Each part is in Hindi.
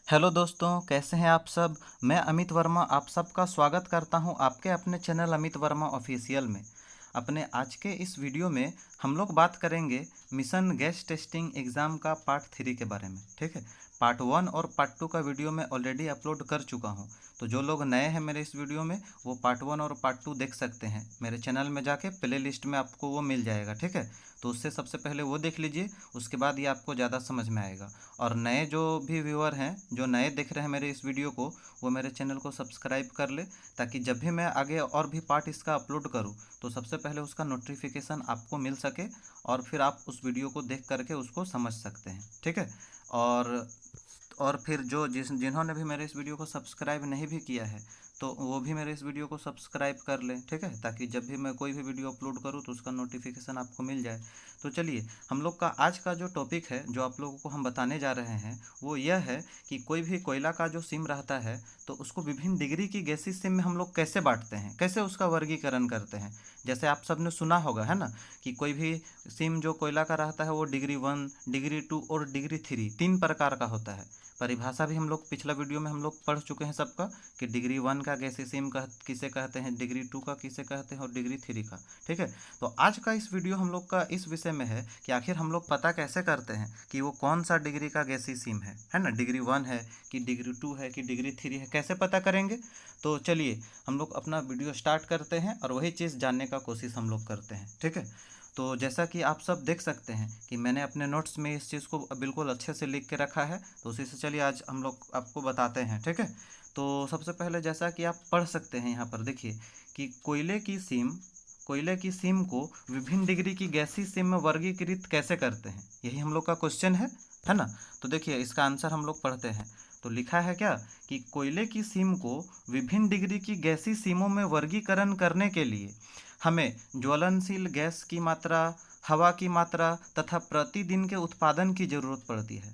हेलो दोस्तों, कैसे हैं आप सब। मैं अमित वर्मा आप सबका स्वागत करता हूं आपके अपने चैनल अमित वर्मा ऑफिशियल में। अपने आज के इस वीडियो में हम लोग बात करेंगे मिशन गैस टेस्टिंग एग्ज़ाम का पार्ट 3 के बारे में। ठीक है, पार्ट 1 और पार्ट 2 का वीडियो मैं ऑलरेडी अपलोड कर चुका हूं, तो जो लोग नए हैं मेरे इस वीडियो में वो पार्ट 1 और पार्ट 2 देख सकते हैं। मेरे चैनल में जाके प्ले लिस्ट में आपको वो मिल जाएगा। ठीक है, तो उससे सबसे पहले वो देख लीजिए, उसके बाद ये आपको ज़्यादा समझ में आएगा। और नए जो भी व्यूअर हैं, जो नए देख रहे हैं मेरे इस वीडियो को, वो मेरे चैनल को सब्सक्राइब कर ले, ताकि जब भी मैं आगे और भी पार्ट इसका अपलोड करूं तो सबसे पहले उसका नोटिफिकेशन आपको मिल सके और फिर आप उस वीडियो को देख करके उसको समझ सकते हैं। ठीक है, और फिर जिन्होंने भी मेरे इस वीडियो को सब्सक्राइब नहीं भी किया है तो वो भी मेरे इस वीडियो को सब्सक्राइब कर लें। ठीक है, ताकि जब भी मैं कोई भी वीडियो अपलोड करूं तो उसका नोटिफिकेशन आपको मिल जाए। तो चलिए, हम लोग का आज का जो टॉपिक है, जो आप लोगों को हम बताने जा रहे हैं, वो यह है कि कोई भी कोयला का जो सिम रहता है तो उसको विभिन्न डिग्री की गैसीय सिम में हम लोग कैसे बांटते हैं, कैसे उसका वर्गीकरण करते हैं। जैसे आप सबने सुना होगा, है ना, कि कोई भी सिम जो कोयला का रहता है वो डिग्री 1, डिग्री 2 और डिग्री 3 तीन प्रकार का होता है। परिभाषा भी हम लोग पिछला वीडियो में हम लोग पढ़ चुके हैं सबका, कि डिग्री 1 का गैसीय सिम किसे कहते हैं, डिग्री 2 का किसे कहते हैं और डिग्री 3 का। ठीक है, तो आज का इस वीडियो हम लोग का इस विषय में है कि आखिर हम लोग पता कैसे करते हैं कि वो कौन सा डिग्री का गैसीय सिम है ना, डिग्री 1 है कि डिग्री 2 है कि डिग्री 3 है, कैसे पता करेंगे। तो चलिए हम लोग अपना वीडियो स्टार्ट करते हैं और वही चीज़ जानने का कोशिश हम लोग करते हैं। ठीक है, तो जैसा कि आप सब देख सकते हैं कि मैंने अपने नोट्स में इस चीज़ को बिल्कुल अच्छे से लिख के रखा है, तो उसी से चलिए आज हम लोग आपको बताते हैं। ठीक है, तो सबसे पहले जैसा कि आप पढ़ सकते हैं यहाँ पर देखिए कि कोयले की सिम को विभिन्न डिग्री की गैसीय सिम में वर्गीकृत कैसे करते हैं, यही हम लोग का क्वेश्चन है ना। तो देखिए इसका आंसर हम लोग पढ़ते हैं। तो लिखा है क्या कि कोयले की सिम को विभिन्न डिग्री की गैसीय सिमों में वर्गीकरण करने के लिए हमें ज्वलनशील गैस की मात्रा, हवा की मात्रा तथा प्रतिदिन के उत्पादन की ज़रूरत पड़ती है।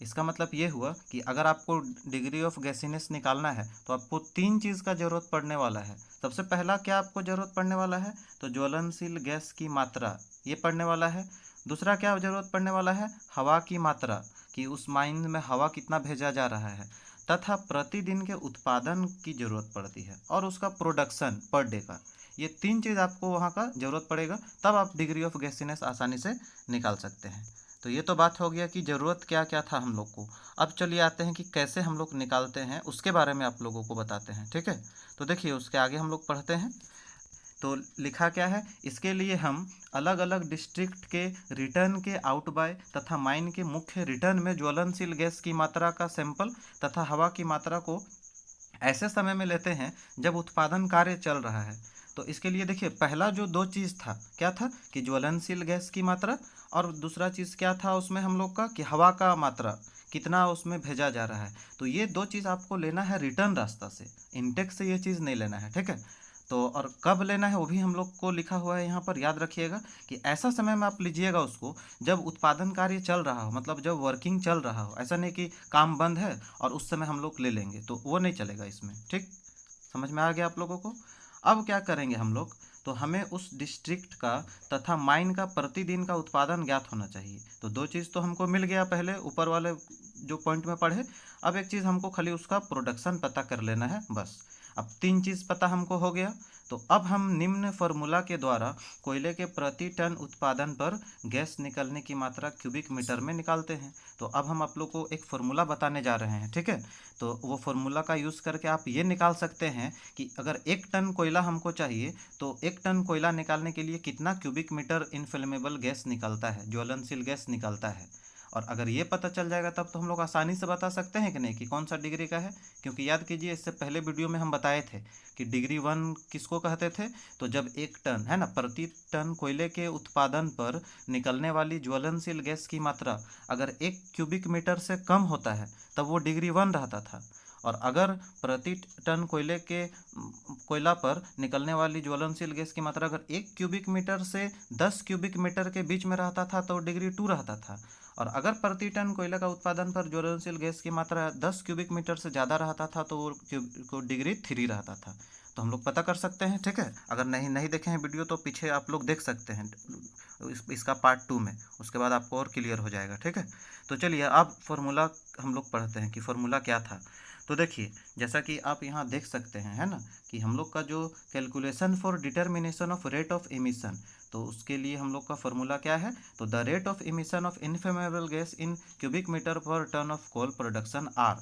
इसका मतलब ये हुआ कि अगर आपको डिग्री ऑफ गैसीनेस निकालना है तो आपको तीन चीज़ का ज़रूरत पड़ने वाला है। सबसे पहला क्या आपको ज़रूरत पड़ने वाला है, तो ज्वलनशील गैस की मात्रा, ये पड़ने वाला है। दूसरा क्या ज़रूरत पड़ने वाला है, हवा की मात्रा, कि उस माइन में हवा कितना भेजा जा रहा है, तथा प्रतिदिन के उत्पादन की ज़रूरत पड़ती है और उसका प्रोडक्शन पर डे का। ये तीन चीज़ आपको वहाँ का ज़रूरत पड़ेगा, तब आप डिग्री ऑफ गैसीनेस आसानी से निकाल सकते हैं। तो ये तो बात हो गया कि ज़रूरत क्या क्या था हम लोग को। अब चलिए आते हैं कि कैसे हम लोग निकालते हैं, उसके बारे में आप लोगों को बताते हैं। ठीक है, तो देखिए उसके आगे हम लोग पढ़ते हैं। तो लिखा क्या है, इसके लिए हम अलग अलग डिस्ट्रिक्ट के रिटर्न के आउट बाय तथा माइन के मुख्य रिटर्न में ज्वलनशील गैस की मात्रा का सैंपल तथा हवा की मात्रा को ऐसे समय में लेते हैं जब उत्पादन कार्य चल रहा है। तो इसके लिए देखिए पहला जो दो चीज़ था, क्या था कि ज्वलनशील गैस की मात्रा, और दूसरा चीज़ क्या था उसमें हम लोग का कि हवा का मात्रा कितना उसमें भेजा जा रहा है। तो ये दो चीज़ आपको लेना है रिटर्न रास्ता से, इनटेक से ये चीज़ नहीं लेना है। ठीक है, तो और कब लेना है वो भी हम लोग को लिखा हुआ है यहाँ पर, याद रखिएगा कि ऐसा समय में आप लीजिएगा उसको जब उत्पादन कार्य चल रहा हो, मतलब जब वर्किंग चल रहा हो। ऐसा नहीं कि काम बंद है और उस समय हम लोग ले लेंगे, तो वो नहीं चलेगा इसमें। ठीक, समझ में आ गया आप लोगों को। अब क्या करेंगे हम लोग, तो हमें उस डिस्ट्रिक्ट का तथा माइन का प्रतिदिन का उत्पादन ज्ञात होना चाहिए। तो दो चीज़ तो हमको मिल गया पहले ऊपर वाले जो पॉइंट में पढ़े। अब एक चीज़ हमको खाली उसका प्रोडक्शन पता कर लेना है बस। अब तीन चीज़ पता हमको हो गया। तो अब हम निम्न फार्मूला के द्वारा कोयले के प्रति टन उत्पादन पर गैस निकलने की मात्रा क्यूबिक मीटर में निकालते हैं। तो अब हम आप लोग को एक फार्मूला बताने जा रहे हैं। ठीक है, तो वो फार्मूला का यूज़ करके आप ये निकाल सकते हैं कि अगर 1 टन कोयला हमको चाहिए तो 1 टन कोयला निकालने के लिए कितना क्यूबिक मीटर इनफ्लेमेबल गैस निकलता है, ज्वलनशील गैस निकलता है। और अगर ये पता चल जाएगा तब तो हम लोग आसानी से बता सकते हैं कि नहीं कि कौन सा डिग्री का है। क्योंकि याद कीजिए इससे पहले वीडियो में हम बताए थे कि डिग्री 1 किसको कहते थे, तो जब 1 टन है ना, प्रति टन कोयले के उत्पादन पर निकलने वाली ज्वलनशील गैस की मात्रा अगर 1 क्यूबिक मीटर से कम होता है तब वो डिग्री 1 रहता था। और अगर प्रति टन कोयला पर निकलने वाली ज्वलनशील गैस की मात्रा अगर 1 क्यूबिक मीटर से 10 क्यूबिक मीटर के बीच में रहता था तो डिग्री 2 रहता था। और अगर प्रति टन कोयला का उत्पादन पर ज्वलनशील गैस की मात्रा 10 क्यूबिक मीटर से ज़्यादा रहता था तो वो डिग्री 3 रहता था। तो हम लोग पता कर सकते हैं, ठीक है। अगर नहीं देखे हैं वीडियो तो पीछे आप लोग देख सकते हैं इसका पार्ट 2 में, उसके बाद आपको और क्लियर हो जाएगा, ठीक है। तो चलिए अब फॉर्मूला हम लोग पढ़ते हैं कि फॉर्मूला क्या था। तो देखिए जैसा कि आप यहाँ देख सकते हैं, है ना, कि हम लोग का जो calculation for determination of rate of emission, तो उसके लिए हम लोग का फॉर्मूला क्या है, तो the rate of emission of inflammable gas in cubic metre per tonne of coal production are.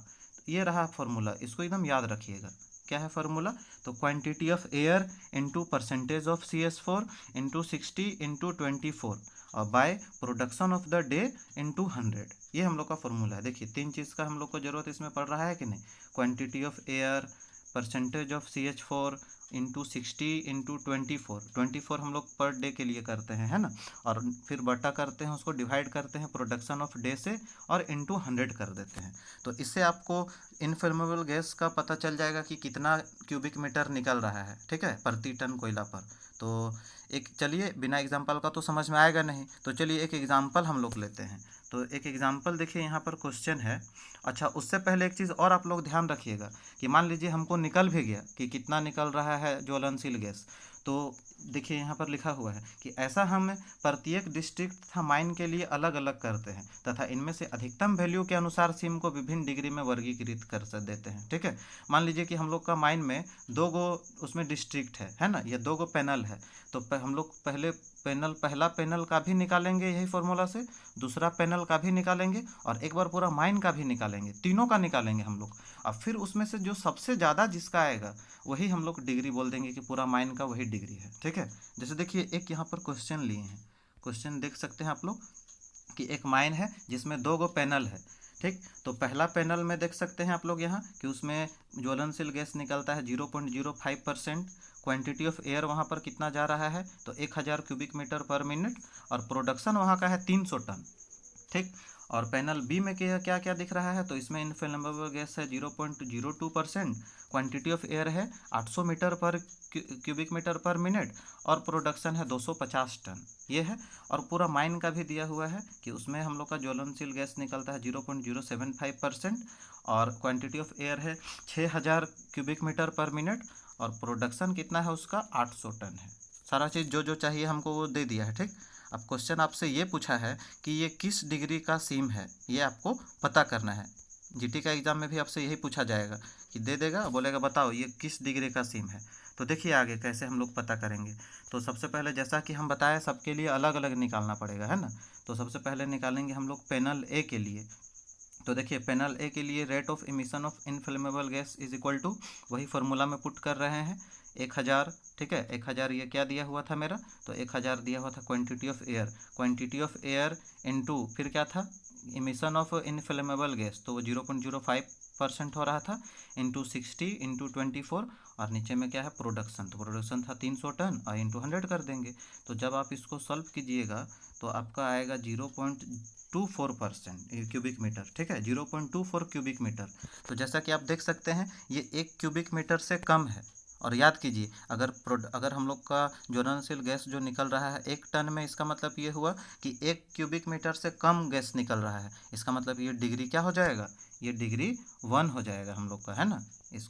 ये रहा फॉर्मूला, इसको एकदम याद रखिएगा। क्या है फॉर्मूला, तो quantity of air into percentage of CH4 into 60 into 24 और by production of the day into 100। ये हम लोग का फॉर्मूला है। देखिए 3 चीज़ का हम लोग को जरूरत इसमें पड़ रहा है कि नहीं, quantity of air, percentage of CH4 into 60 into 24 हम लोग पर डे के लिए करते हैं, है ना, और फिर बटा करते हैं, उसको डिवाइड करते हैं प्रोडक्शन ऑफ डे से और इंटू 100 कर देते हैं। तो इससे आपको इनफ्लेमेबल गैस का पता चल जाएगा कि कितना क्यूबिक मीटर निकल रहा है, ठीक है, प्रति टन कोयला पर। तो एक चलिए बिना एग्जाम्पल का तो समझ में आएगा नहीं, तो चलिए एक एग्जाम्पल हम लोग लेते हैं। तो एक एग्जाम्पल देखिए यहाँ पर क्वेश्चन है। अच्छा उससे पहले एक चीज़ और आप लोग ध्यान रखिएगा कि मान लीजिए हमको निकल भी गया कि कितना निकल रहा है ज्वलनशील गैस, तो देखिए यहाँ पर लिखा हुआ है कि ऐसा हम प्रत्येक डिस्ट्रिक्ट तथा माइन के लिए अलग अलग करते हैं तथा इनमें से अधिकतम वैल्यू के अनुसार सिम को विभिन्न डिग्री में वर्गीकृत कर देते हैं, ठीक है। मान लीजिए कि हम लोग का माइन में 2 गो उसमें डिस्ट्रिक्ट है ना, ये 2 गो पैनल है, तो हम लोग पहला पैनल का भी निकालेंगे यही फॉर्मूला से, दूसरा पैनल का भी निकालेंगे और एक बार पूरा माइन का भी निकालेंगे, तीनों का निकालेंगे हम लोग। और फिर उसमें से जो सबसे ज़्यादा जिसका आएगा वही हम लोग डिग्री बोल देंगे कि पूरा माइन का वही डिग्री है, ठीक है। जैसे देखिए एक यहाँ पर क्वेश्चन लिए हैं, क्वेश्चन देख सकते हैं आप लोग कि एक माइन है जिसमें 2 गो पैनल है, ठीक। तो पहला पैनल में देख सकते हैं आप लोग यहाँ कि उसमें ज्वलनशील गैस निकलता है 0.05%। क्वांटिटी ऑफ एयर वहाँ पर कितना जा रहा है, तो 1000 क्यूबिक मीटर पर मिनट और प्रोडक्शन वहाँ का है 300 टन, ठीक। और पैनल बी में क्या क्या क्या दिख रहा है, तो इसमें इनफ्लेमेबल गैस है 0.02%, क्वांटिटी ऑफ एयर है 800 मीटर पर क्यूबिक मीटर पर मिनट और प्रोडक्शन है 250 टन, ये है। और पूरा माइन का भी दिया हुआ है कि उसमें हम लोग का ज्वलनशील गैस निकलता है 0.075% और क्वांटिटी ऑफ एयर है 6000 क्यूबिक मीटर पर मिनट और प्रोडक्शन कितना है उसका 800 टन है। सारा चीज़ जो चाहिए हमको वो दे दिया है, ठीक। अब क्वेश्चन आपसे ये पूछा है कि ये किस डिग्री का सीम है, ये आपको पता करना है। जीटी का एग्जाम में भी आपसे यही पूछा जाएगा कि दे देगा, बोलेगा बताओ ये किस डिग्री का सीम है। तो देखिए आगे कैसे हम लोग पता करेंगे। तो सबसे पहले जैसा कि हम बताएं सबके लिए अलग अलग निकालना पड़ेगा, है ना। तो सबसे पहले निकालेंगे हम लोग पैनल ए के लिए। तो देखिए पैनल ए के लिए rate of emission of inflammable gas is equal to, वही फार्मूला में पुट कर रहे हैं, 1000, ठीक है। 1000 ये क्या दिया हुआ था मेरा, तो 1000 दिया हुआ था क्वांटिटी ऑफ एयर इनटू फिर क्या था इमिशन ऑफ इनफ्लेमेबल गैस, तो वो 0.05% हो रहा था, इंटू 60 इंटू 24 और नीचे में क्या है प्रोडक्शन, तो प्रोडक्शन था 300 टन और इंटू 100 कर देंगे। तो जब आप इसको सॉल्व कीजिएगा तो आपका आएगा 0.24% क्यूबिक मीटर, ठीक है, 0.24 क्यूबिक मीटर। तो जैसा कि आप देख सकते हैं ये 1 क्यूबिक मीटर से कम है। और याद कीजिए अगर हम लोग का ज्वलनशील गैस जो निकल रहा है 1 टन में, इसका मतलब ये हुआ कि 1 क्यूबिक मीटर से कम गैस निकल रहा है, इसका मतलब ये डिग्री क्या हो जाएगा, ये डिग्री 1 हो जाएगा हम लोग का, है ना।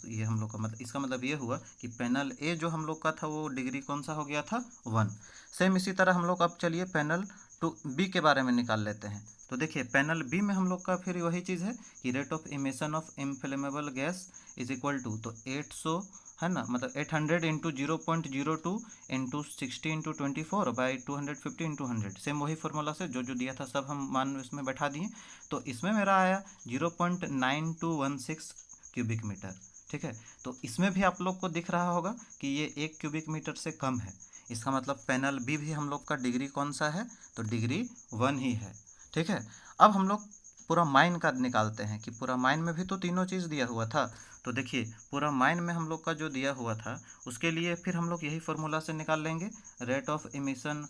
ये हम लोग का मतलब इसका मतलब ये हुआ कि पैनल ए जो हम लोग का था वो डिग्री कौन सा हो गया था 1। सेम इसी तरह हम लोग अब चलिए पैनल टू बी के बारे में निकाल लेते हैं। तो देखिए पैनल बी में हम लोग का फिर वही चीज़ है कि rate of emission of inflammable gas is equal to, तो 800 है ना, मतलब 800 into 0.02 into 60 into 24 by 250 into 100, same वही फार्मूला से जो दिया था सब हम मान इसमें बैठा दिए। तो इसमें मेरा आया 0.9216 क्यूबिक मीटर, ठीक है। तो इसमें भी आप लोग को दिख रहा होगा कि ये 1 क्यूबिक मीटर से कम है, इसका मतलब पैनल बी भी हम लोग का डिग्री कौन सा है, तो डिग्री 1 ही है, ठीक है। अब हम लोग पूरा माइन का निकालते हैं कि पूरा माइन में भी तो तीनों चीज़ दिया हुआ था। तो देखिए पूरा माइन में हम लोग का जो दिया हुआ था उसके लिए फिर हम लोग यही फार्मूला से निकाल लेंगे, rate of emission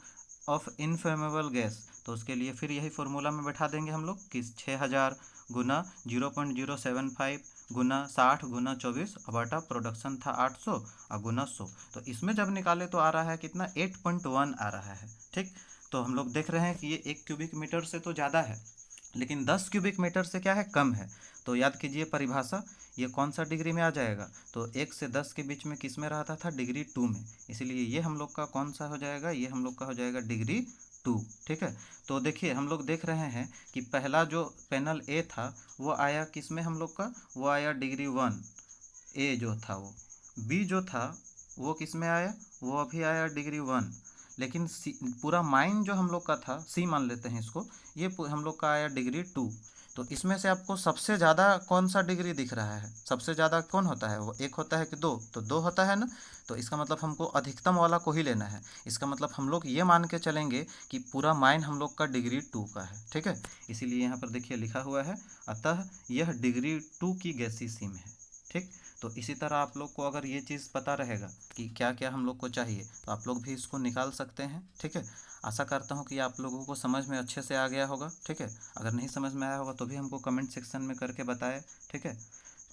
of inflammable gas, तो उसके लिए फिर यही फार्मूला में बैठा देंगे हम लोग कि 6000 गुना 0.075 गुना 60 गुना 24 बटा प्रोडक्शन था 800 और गुना 100। तो इसमें जब निकाले तो आ रहा है कितना 8.1 आ रहा है, ठीक। तो हम लोग देख रहे हैं कि ये 1 क्यूबिक मीटर से तो ज़्यादा है, लेकिन 10 क्यूबिक मीटर से क्या है, कम है। तो याद कीजिए परिभाषा, ये कौन सा डिग्री में आ जाएगा, तो 1 से 10 के बीच में किस में रहता था, डिग्री 2 में। इसलिए ये हम लोग का कौन सा हो जाएगा, ये हम लोग का हो जाएगा डिग्री 2। ठीक है। तो देखिए हम लोग देख रहे हैं कि पहला जो पैनल ए था वो आया किस में हम लोग का, वो आया डिग्री 1, ए जो था वो। बी जो था वो किस में आया, वो अभी आया डिग्री 1। लेकिन सी, पूरा माइन जो हम लोग का था, सी मान लेते हैं इसको, ये हम लोग का आया डिग्री 2। तो इसमें से आपको सबसे ज़्यादा कौन सा डिग्री दिख रहा है, सबसे ज़्यादा कौन होता है, वो 1 होता है कि 2, तो 2 होता है ना। तो इसका मतलब हमको अधिकतम वाला को ही लेना है। इसका मतलब हम लोग ये मान के चलेंगे कि पूरा माइन हम लोग का डिग्री 2 का है। ठीक है। इसीलिए यहाँ पर देखिए लिखा हुआ है, अतः यह डिग्री 2 की गैसीय सीम है। ठीक। तो इसी तरह आप लोग को अगर ये चीज़ पता रहेगा कि क्या क्या हम लोग को चाहिए, तो आप लोग भी इसको निकाल सकते हैं। ठीक है। आशा करता हूँ कि आप लोगों को समझ में अच्छे से आ गया होगा। ठीक है। अगर नहीं समझ में आया होगा तो भी हमको कमेंट सेक्शन में करके बताएं। ठीक है।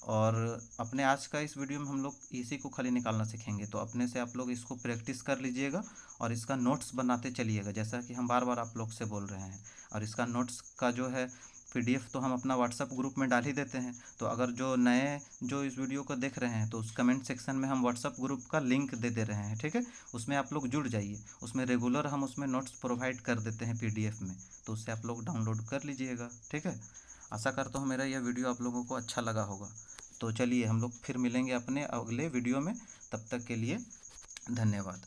और अपने आज का इस वीडियो में हम लोग इसी को खाली निकालना सीखेंगे, तो अपने से आप लोग इसको प्रैक्टिस कर लीजिएगा और इसका नोट्स बनाते चलिएगा, जैसा कि हम बार बार आप लोग से बोल रहे हैं। और इसका नोट्स का जो है पीडीएफ तो हम अपना व्हाट्सएप ग्रुप में डाल ही देते हैं। तो अगर जो नए जो इस वीडियो को देख रहे हैं तो उस कमेंट सेक्शन में हम व्हाट्सएप ग्रुप का लिंक दे दे रहे हैं। ठीक है। उसमें आप लोग जुड़ जाइए, उसमें रेगुलर हम उसमें नोट्स प्रोवाइड कर देते हैं पीडीएफ में, तो उससे आप लोग डाउनलोड कर लीजिएगा। ठीक है। आशा करता हूँ मेरा यह वीडियो आप लोगों को अच्छा लगा होगा। तो चलिए हम लोग फिर मिलेंगे अपने अगले वीडियो में, तब तक के लिए धन्यवाद।